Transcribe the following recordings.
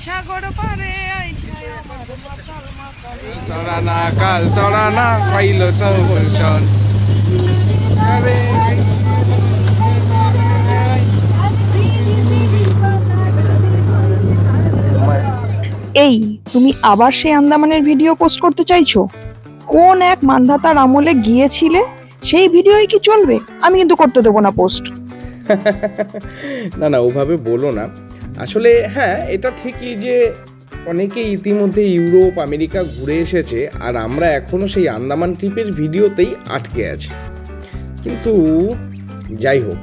সাগর পারে আইসায় আমার মাতাল মাতাল সরানা কাল সরানা পাইল সবলশন এই তুমি আবার সেই আন্দামানের ভিডিও পোস্ট করতে চাইছো? কোন এক মান্ধাতার আমলে গিয়েছিলে সেই ভিডিওই কি চলবে? আমি কিন্তু করতে দেবো না পোস্ট। না না, ওভাবে বলো না। আসলে হ্যাঁ, এটা ঠিকই যে অনেকে ইতিমধ্যে ইউরোপ আমেরিকা ঘুরে এসেছে, আর আমরা এখনো সেই আন্দামান ট্রিপের ভিডিওতেই আটকে আছি। কিন্তু যাই হোক,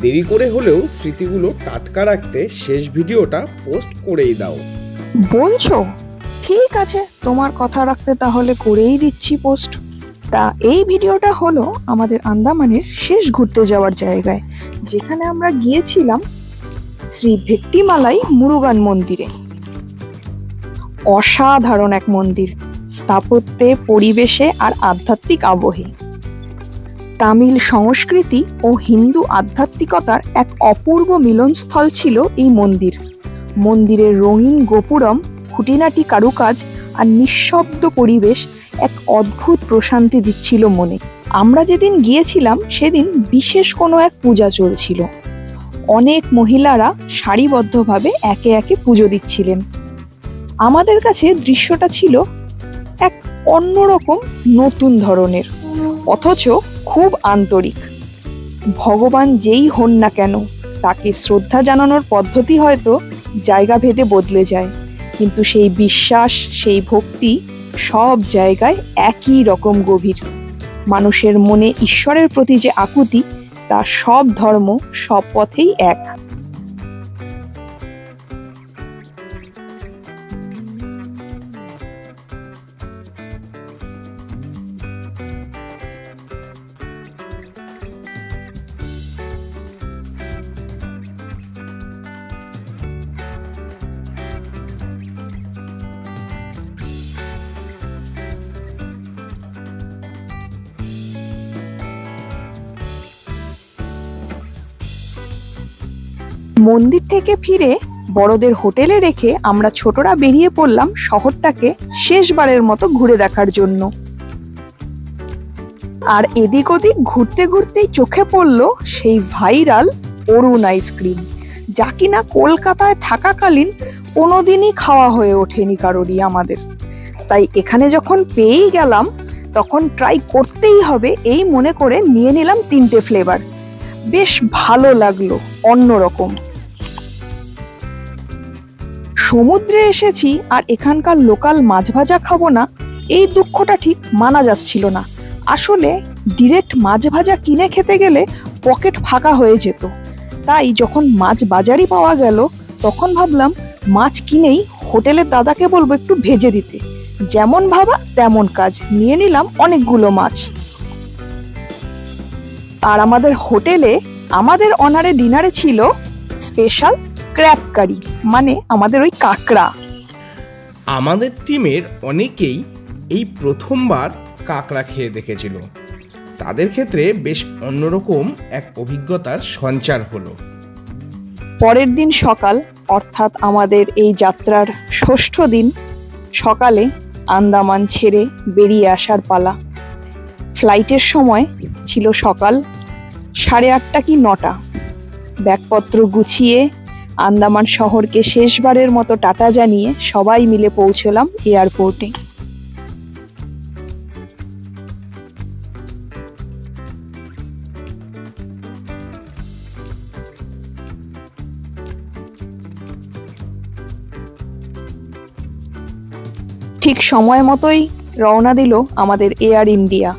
দেরি করে হলেও স্মৃতিগুলো টাটকা রাখতে শেষ ভিডিওটা পোস্ট করেই দাও। বলছো? ঠিক আছে, তোমার কথা রাখতে তাহলে করেই দিচ্ছি পোস্ট। তা এই ভিডিওটা হলো আমাদের আন্দামানের শেষ ঘুরতে যাওয়ার জায়গায়, যেখানে আমরা গিয়েছিলাম শ্রী ভেট্টিমালাই মুরুগান মন্দিরে। অসাধারণ এক মন্দির, স্থাপত্যে, পরিবেশে আর আধ্যাত্মিক আবহে। তামিল সংস্কৃতি ও হিন্দু আধ্যাত্মিকতার এক অপূর্ব মিলনস্থল ছিল এই মন্দির। মন্দিরের রঙিন গোপুরম, খুঁটিনাটি কারুকাজ আর নিঃশব্দ পরিবেশ এক অদ্ভুত প্রশান্তি দিচ্ছিল মনে। আমরা যেদিন গিয়েছিলাম সেদিন বিশেষ কোনো এক পূজা চলছিল। অনেক মহিলারা সারিবদ্ধভাবে একে একে পুজো দিচ্ছিলেন। আমাদের কাছে দৃশ্যটা ছিল এক অন্যরকম, নতুন ধরনের, অথচ খুব আন্তরিক। ভগবান যেই হন না কেন, তাকে শ্রদ্ধা জানানোর পদ্ধতি হয়তো জায়গা ভেদে বদলে যায়, কিন্তু সেই বিশ্বাস, সেই ভক্তি সব জায়গায় একই রকম গভীর। মানুষের মনে ঈশ্বরের প্রতি যে আকুতি, তা সব ধর্ম, সব পথেই এক। মন্দির থেকে ফিরে বড়দের হোটেলে রেখে আমরা ছোটরা বেরিয়ে পড়লাম শহরটাকে শেষবারের মতো ঘুরে দেখার জন্য। আর এদিক ওদিক ঘুরতে ঘুরতেই চোখে পড়ল সেই ভাইরাল অরুণ আইসক্রিম, যা কিনা কলকাতায় থাকাকালীন কোনোদিনই খাওয়া হয়ে ওঠেনি কারোরই আমাদের। তাই এখানে যখন পেয়েই গেলাম, তখন ট্রাই করতেই হবে এই মনে করে নিয়ে নিলাম 3টে ফ্লেভার। বেশ ভালো লাগলো, অন্যরকম। সমুদ্রে এসেছি আর এখানকার লোকাল মাছ ভাজা খাবো না, এই দুঃখটা ঠিক মানা যাচ্ছিল না। আসলে ডিরেক্ট মাছ ভাজা কিনে খেতে গেলে পকেট ফাঁকা হয়ে যেত। তাই যখন মাছ বাজারই পাওয়া গেল, তখন ভাবলাম মাছ কিনেই হোটেলের দাদাকে বলবো একটু ভেজে দিতে। যেমন ভাবা তেমন কাজ, নিয়ে নিলাম অনেকগুলো মাছ। আর আমাদের হোটেলে আমাদের অনারে ডিনারে ছিল স্পেশাল ক্র্যাব কারি, মানে আমাদের ওই কাঁকড়া। আমাদের টিমের অনেকেই এই প্রথমবার কাঁকড়া খেয়ে দেখেছিল। তাদের ক্ষেত্রে বেশ অন্যরকম এক অভিজ্ঞতার সঞ্চার হলো। পরের দিন সকাল, অর্থাৎ আমাদের এই যাত্রার 6ষ্ঠ দিন সকালে আন্দামান ছেড়ে বেরিয়ে আসার পালা। ফ্লাইটের সময় ছিল সকাল 8:30 কি 9টা। ব্যাগপত্র গুছিয়ে আন্দামান শহরকে শেষবারের মতো টাটা জানিয়ে সবাই মিলে পৌঁছলাম এয়ারপোর্টে। ঠিক সময় মতোই রওনা দিল আমাদের এয়ার ইন্ডিয়া।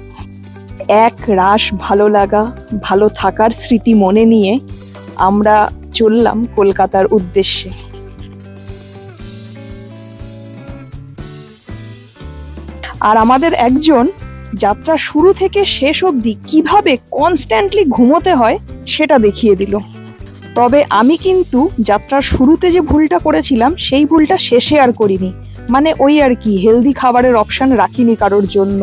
এক রাশ ভালো লাগা, ভালো থাকার স্মৃতি মনে নিয়ে আমরা চললাম কলকাতার উদ্দেশ্যে। আর আমাদের একজন যাত্রা শুরু থেকে শেষ অবধি কিভাবে কনস্ট্যান্টলি ঘুমোতে হয় সেটা দেখিয়ে দিল। তবে আমি কিন্তু যাত্রার শুরুতে যে ভুলটা করেছিলাম, সেই ভুলটা শেষে আর করিনি। মানে ওই আর কি, হেলদি খাবারের অপশন রাখিনি কারোর জন্য।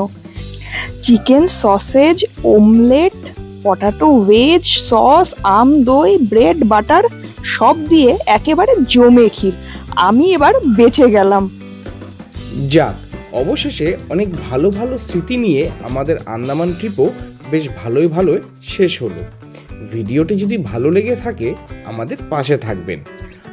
Chicken, sausage, omelette, potato wedge, sauce, আম, দই, ব্রেড, বাটার সব দিয়ে একেবারে জমে ক্ষীর। আমি এবার বেঁচে গেলাম। যাক, অবশেষে অনেক ভালো ভালো স্মৃতি নিয়ে আমাদের আন্দামান ট্রিপও বেশ ভালোই শেষ হলো। ভিডিওটি যদি ভালো লেগে থাকে আমাদের পাশে থাকবেন।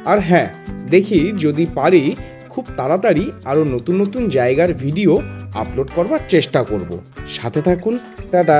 আর হ্যাঁ, দেখি যদি পারি খুব তাড়াতাড়ি আরও নতুন নতুন জায়গার ভিডিও আপলোড করবার চেষ্টা করব। সাথে থাকুন। টাটা।